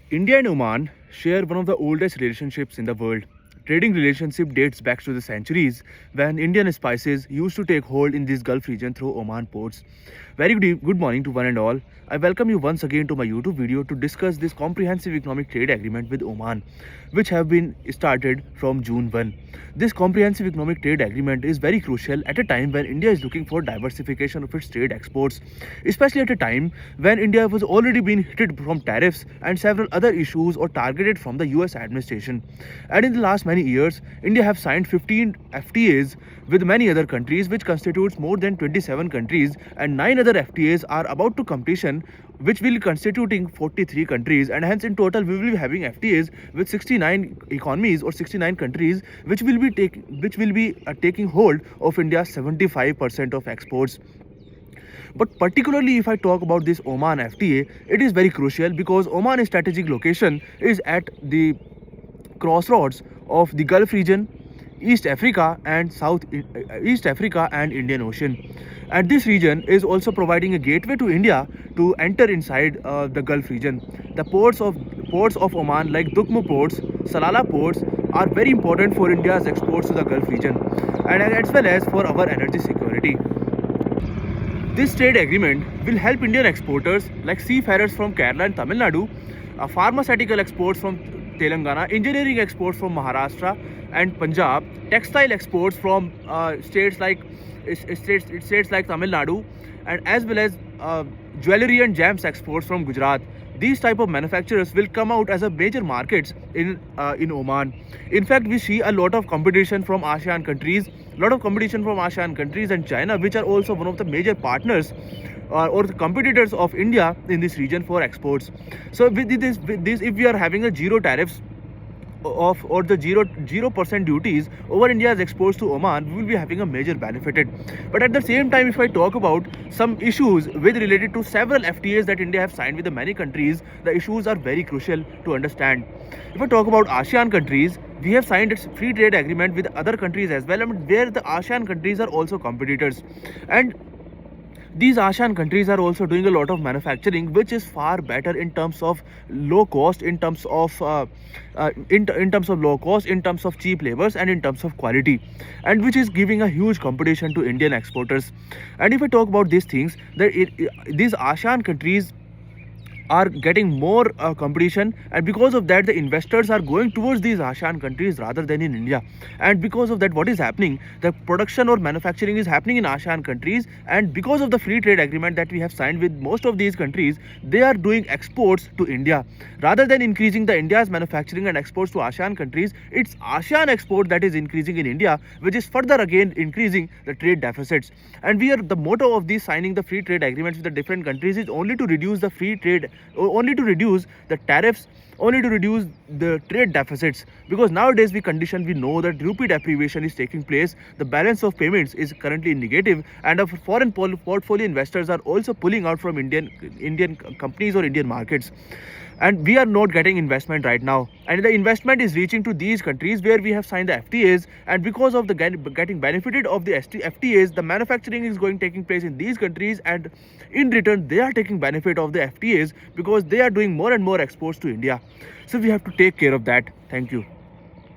India and Oman share one of the oldest relationships in the world. Trading relationship dates back to the centuries when Indian spices used to take hold in this Gulf region through Oman ports. Very good morning to one and all. I welcome you once again to my YouTube video to discuss this comprehensive economic trade agreement with Oman, which have been started from June 1. This comprehensive economic trade agreement is very crucial at a time when India is looking for diversification of its trade exports, especially at a time when India was already being hit from tariffs and several other issues or targeted from the US administration. And in the last many years, India have signed 15 FTAs with many other countries, which constitutes more than 27 countries, and 9 other FTAs are about to completion, which will constituting 43 countries, and hence in total we will be having FTAs with 69 economies or 69 countries, which will be taking hold of India's 75% of exports. But particularly if I talk about this Oman FTA, it is very crucial because Oman's strategic location is at the crossroads of the Gulf region, East Africa and East Africa and Indian Ocean. And this region is also providing a gateway to India to enter inside the Gulf region. The ports of Oman like Dukmu ports, Salalah ports are very important for India's exports to the Gulf region and as well as for our energy security. This trade agreement will help Indian exporters like seafarers from Kerala and Tamil Nadu, pharmaceutical exports from Telangana, engineering exports from Maharashtra and Punjab, textile exports from states like Tamil Nadu, and as well as jewelry and gems exports from Gujarat. These type of manufacturers will come out as a major markets in Oman. In fact, we see a lot of competition from ASEAN countries, and China, which are also one of the major partners or the competitors of India in this region for exports. So with this, if we are having a zero tariffs of or the 0% duties over India's exports to Oman, we will be having a major benefited. But at the same time, if I talk about some issues with related to several FTAs that India have signed with the many countries, the issues are very crucial to understand. If I talk about ASEAN countries, we have signed its free trade agreement with other countries as well, and where the ASEAN countries are also competitors. And these ASEAN countries are also doing a lot of manufacturing, which is far better in terms of low cost, in terms of low cost, in terms of cheap labors, and in terms of quality, and which is giving a huge competition to Indian exporters. And if I talk about these things, these ASEAN countries are getting more competition, and because of that the investors are going towards these ASEAN countries rather than in India. And because of that, what is happening, the production or manufacturing is happening in ASEAN countries, and because of the free trade agreement that we have signed with most of these countries, they are doing exports to India rather than increasing the India's manufacturing and exports to ASEAN countries. It's ASEAN export that is increasing in India, which is further again increasing the trade deficits. And the motto of this signing the free trade agreements with the different countries is only to reduce the free trade, only to reduce the tariffs, only to reduce the trade deficits, because nowadays we know that rupee depreciation is taking place, the balance of payments is currently negative, and our foreign portfolio investors are also pulling out from Indian companies or Indian markets, and we are not getting investment right now, and the investment is reaching to these countries where we have signed the FTAs. And because of the getting benefited of the FTAs, the manufacturing is taking place in these countries, and in return they are taking benefit of the FTAs because they are doing more and more exports to India. So we have to take care of that. Thank you.